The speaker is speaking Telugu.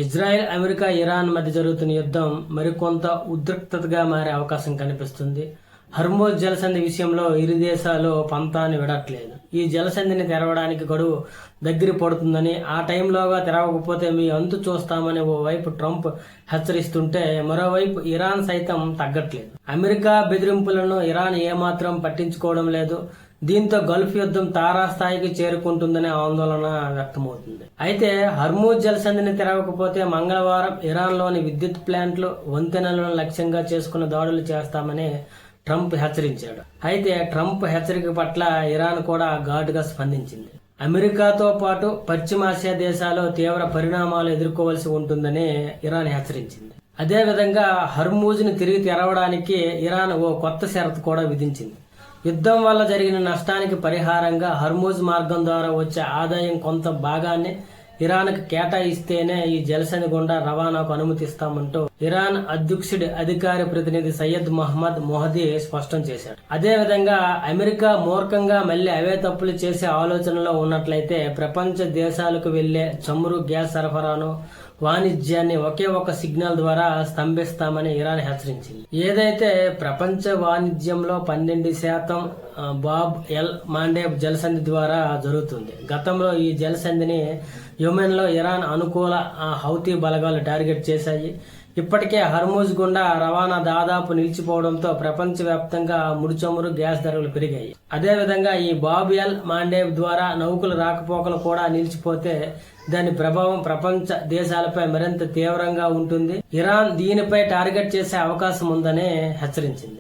ఇజ్రాయెల్, అమెరికా, ఇరాన్ మధ్య జరుగుతున్న యుద్ధం మరికొంత ఉద్రిక్తతగా మారే అవకాశం కనిపిస్తుంది. హర్మోజ్ జలసంధి విషయంలో ఇరు దేశాలు పంతాన్ని విడట్లేదు. ఈ జలసంధిని తెరవడానికి గడువు దగ్గర పడుతుందని, ఆ టైంలోగా తెరవకపోతే మీ అంతు చూస్తామని ఓవైపు ట్రంప్ హెచ్చరిస్తుంటే, మరోవైపు ఇరాన్ సైతం తగ్గట్లేదు. అమెరికా బెదిరింపులను ఇరాన్ ఏమాత్రం పట్టించుకోవడం లేదు. దీంతో గల్ఫ్ యుద్ధం తారాస్థాయికి చేరుకుంటుందనే ఆందోళన వ్యక్తమవుతుంది. అయితే హర్మూజ్ జలసంధిని తెరవకపోతే మంగళవారం ఇరాన్లోని విద్యుత్ ప్లాంట్లు, వంతెనలను లక్ష్యంగా చేసుకున్న దాడులు చేస్తామని ట్రంప్ హెచ్చరించాడు. అయితే ట్రంప్ హెచ్చరిక పట్ల ఇరాన్ కూడా ఘాటుగా స్పందించింది. అమెరికాతో పాటు పశ్చిమాసియా దేశాలు తీవ్ర పరిణామాలు ఎదుర్కోవలసి ఉంటుందని ఇరాన్ హెచ్చరించింది. అదేవిధంగా హర్మూజ్ ని తిరిగి తెరవడానికి ఇరాన్ ఓ కొత్త షరతు కూడా విధించింది. యుద్ధం వల్ల జరిగిన నష్టానికి పరిహారంగా హర్మూజ్ మార్గం ద్వారా వచ్చే ఆదాయం కొంత భాగాన్ని ఇరాన్కు కేటాయిస్తేనే ఈ జలసంధి గుండా రవాణాకు అనుమతిస్తామంటూ ఇరాన్ అధ్యక్షుడి అధికార ప్రతినిధి సయ్యద్ మహమ్మద్ మొహదీ స్పష్టం చేశాడు. అదేవిధంగా అమెరికా మూర్ఖంగా మళ్లీ అవే తప్పులు చేసే ఆలోచనలో ఉన్నట్లయితే ప్రపంచ దేశాలకు వెళ్లే చమురు, గ్యాస్ సరఫరాను, వాణిజ్యాన్ని ఒకే ఒక సిగ్నల్ ద్వారా స్తంభిస్తామని ఇరాన్ హెచ్చరించింది. ఏదైతే ప్రపంచ వాణిజ్యంలో 12% బాబ్ ఎల్ మాండేబ్ జలసంధి ద్వారా జరుగుతుంది. గతంలో ఈ జలసంధిని యెమెన్ లో ఇరాన్ అనుకూల హౌతీ బలగాలు టార్గెట్ చేశాయి. ఇప్పటికే హర్మూజ్ గుండా రవాణా దాదాపు నిలిచిపోవడంతో ప్రపంచవ్యాప్తంగా ముడి చమురు, గ్యాస్ ధరలు పెరిగాయి. అదేవిధంగా ఈ బాబ్ ఎల్ మాండేబ్ ద్వారా నౌకల రాకపోకలు కూడా నిలిచిపోతే దాని ప్రభావం ప్రపంచ దేశాలపై మరింత తీవ్రంగా ఉంటుంది. ఇరాన్ దీనిపై టార్గెట్ చేసే అవకాశం ఉందని హెచ్చరించింది.